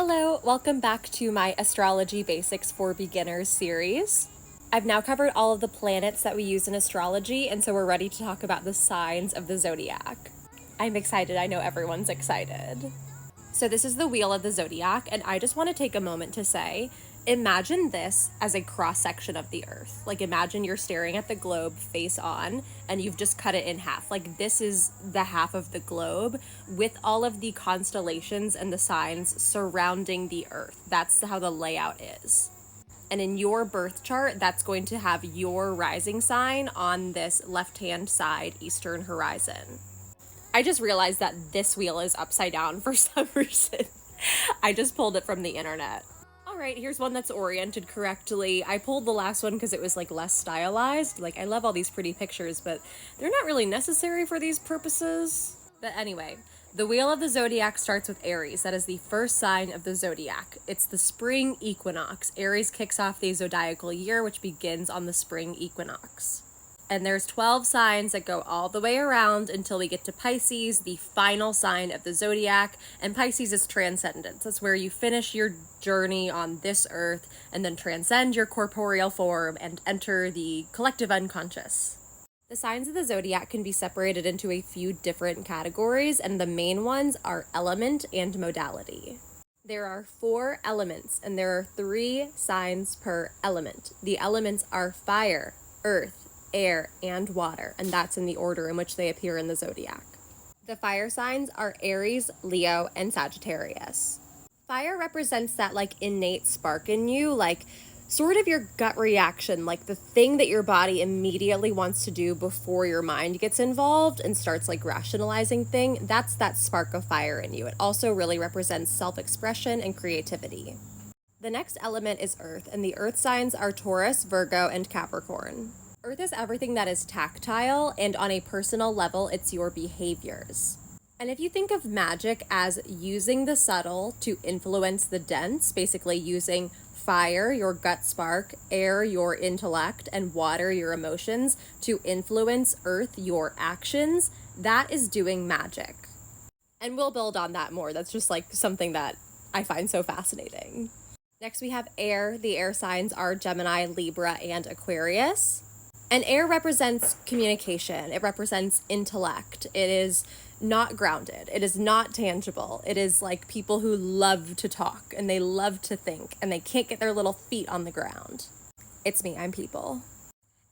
Hello, welcome back to my Astrology Basics for Beginners series. I've now covered all of the planets that we use in astrology, and so we're ready to talk about the signs of the zodiac. I'm excited, I know everyone's excited. So this is the wheel of the zodiac, and I just want to take a moment to say, imagine this as a cross-section of the earth. Like imagine you're staring at the globe face on and you've just cut it in half. Like this is the half of the globe with all of the constellations and the signs surrounding the earth. That's how the layout is. And in your birth chart, that's going to have your rising sign on this left-hand side eastern horizon. I just realized that this wheel is upside down for some reason. I just pulled it from the internet. All right, here's one that's oriented correctly. I pulled the last one because it was like less stylized. Like I love all these pretty pictures, but they're not really necessary for these purposes. But anyway, the wheel of the zodiac starts with Aries. That is the first sign of the zodiac. It's the spring equinox. Aries kicks off the zodiacal year, which begins on the spring equinox. And there's 12 signs that go all the way around until we get to Pisces, the final sign of the zodiac. And Pisces is transcendence. That's where you finish your journey on this earth and then transcend your corporeal form and enter the collective unconscious. The signs of the zodiac can be separated into a few different categories, and the main ones are element and modality. There are 4 elements, and there are 3 signs per element. The elements are fire, earth, air, and water, and that's in the order in which they appear in the zodiac. The fire signs are Aries, Leo, and Sagittarius. Fire represents that innate spark in you, sort of your gut reaction, like the thing that your body immediately wants to do before your mind gets involved and starts rationalizing thing. That's that spark of fire in you. It also really represents self-expression and creativity. The next element is earth, and the earth signs are Taurus, Virgo, and Capricorn. Earth is everything that is tactile, and on a personal level, it's your behaviors. And if you think of magic as using the subtle to influence the dense, basically using fire, your gut spark, air, your intellect, and water, your emotions, to influence earth, your actions, that is doing magic. And we'll build on that more. That's just something that I find so fascinating. Next we have air. The air signs are Gemini, Libra, and Aquarius. And air represents communication. It represents intellect. It is not grounded. It is not tangible. It is like people who love to talk and they love to think and they can't get their little feet on the ground. It's me, I'm people.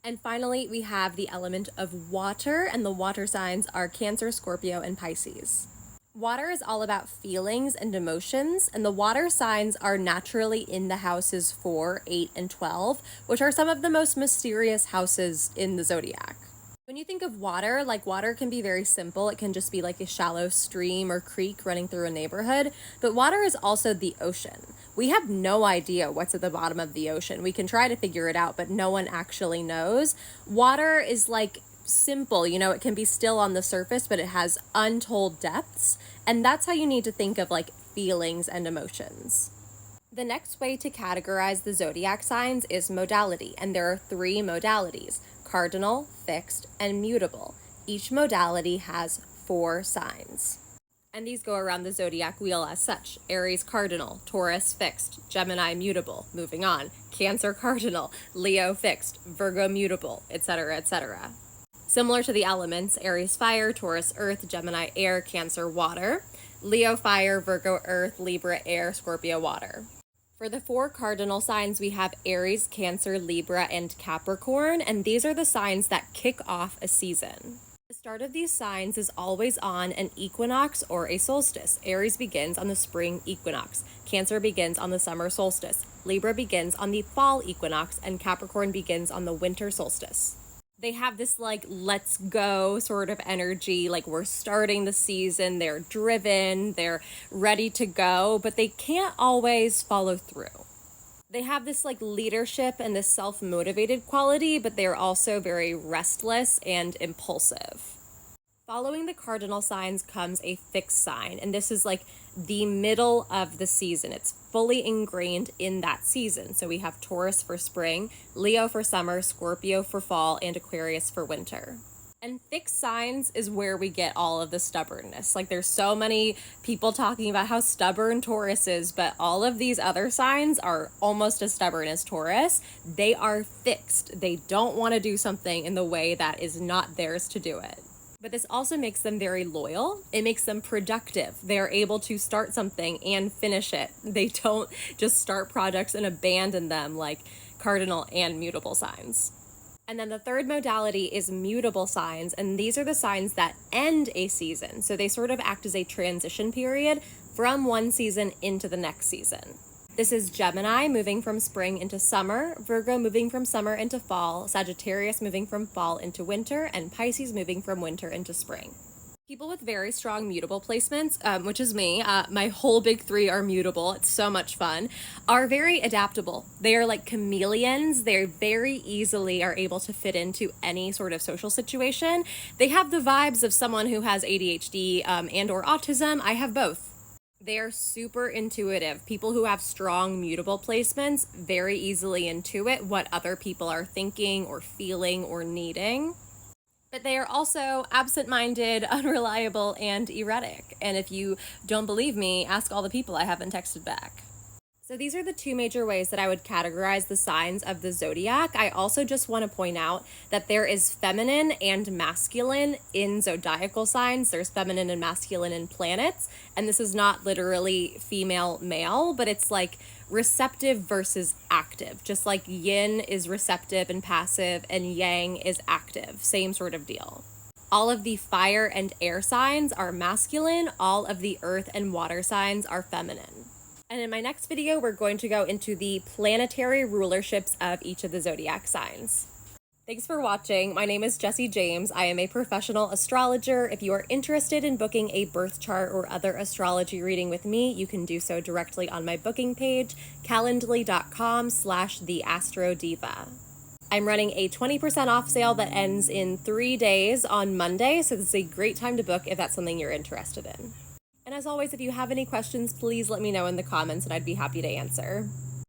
And finally, we have the element of water, and the water signs are Cancer, Scorpio, and Pisces. Water is all about feelings and emotions, and the water signs are naturally in the houses 4, 8, and 12, which are some of the most mysterious houses in the zodiac. When you think of water, water can be very simple. It can just be a shallow stream or creek running through a neighborhood, but water is also the ocean. We have no idea what's at the bottom of the ocean. We can try to figure it out, but no one actually knows. Water is simple, it can be still on the surface, but it has untold depths, and that's how you need to think of feelings and emotions. The next way to categorize the zodiac signs is modality, and there are 3 modalities: cardinal, fixed, and mutable. Each modality has 4 signs. And these go around the zodiac wheel as such: Aries cardinal, Taurus fixed, Gemini mutable, moving on, Cancer cardinal, Leo fixed, Virgo mutable, etc., etc. Similar to the elements, Aries fire, Taurus earth, Gemini air, Cancer water, Leo fire, Virgo earth, Libra air, Scorpio water. For the 4 cardinal signs, we have Aries, Cancer, Libra, and Capricorn, and these are the signs that kick off a season. The start of these signs is always on an equinox or a solstice. Aries begins on the spring equinox, Cancer begins on the summer solstice, Libra begins on the fall equinox, and Capricorn begins on the winter solstice. They have this let's go sort of energy, we're starting the season, they're driven, they're ready to go, but they can't always follow through. They have this leadership and this self-motivated quality, but they're also very restless and impulsive. Following the cardinal signs comes a fixed sign, and this is the middle of the season. It's fully ingrained in that season. So we have Taurus for spring, Leo for summer, Scorpio for fall, and Aquarius for winter. And fixed signs is where we get all of the stubbornness. Like, there's so many people talking about how stubborn Taurus is, but all of these other signs are almost as stubborn as Taurus. They are fixed. They don't want to do something in the way that is not theirs to do it. But this also makes them very loyal. It makes them productive. They're able to start something and finish it. They don't just start projects and abandon them like cardinal and mutable signs. And then the third modality is mutable signs, and these are the signs that end a season. So they sort of act as a transition period from one season into the next season. This is Gemini moving from spring into summer, Virgo moving from summer into fall, Sagittarius moving from fall into winter, and Pisces moving from winter into spring. People with very strong mutable placements, which is me, my whole big three are mutable, it's so much fun, are very adaptable. They are like chameleons. They very easily are able to fit into any sort of social situation. They have the vibes of someone who has ADHD and or autism. I have both. They are super intuitive. People who have strong mutable placements very easily intuit what other people are thinking or feeling or needing. But they are also absent-minded, unreliable, and erratic. And if you don't believe me, ask all the people I haven't texted back. So these are the two major ways that I would categorize the signs of the zodiac. I also just want to point out that there is feminine and masculine in zodiacal signs. There's feminine and masculine in planets. And this is not literally female, male, but it's like receptive versus active. Just like yin is receptive and passive and yang is active. Same sort of deal. All of the fire and air signs are masculine. All of the earth and water signs are feminine. And in my next video, we're going to go into the planetary rulerships of each of the zodiac signs. Thanks for watching. My name is Jessie James. I am a professional astrologer. If you are interested in booking a birth chart or other astrology reading with me, you can do so directly on my booking page, calendly.com/theastrodiva. I'm running a 20% off sale that ends in 3 days on Monday, so this is a great time to book if that's something you're interested in. And as always, if you have any questions, please let me know in the comments and I'd be happy to answer.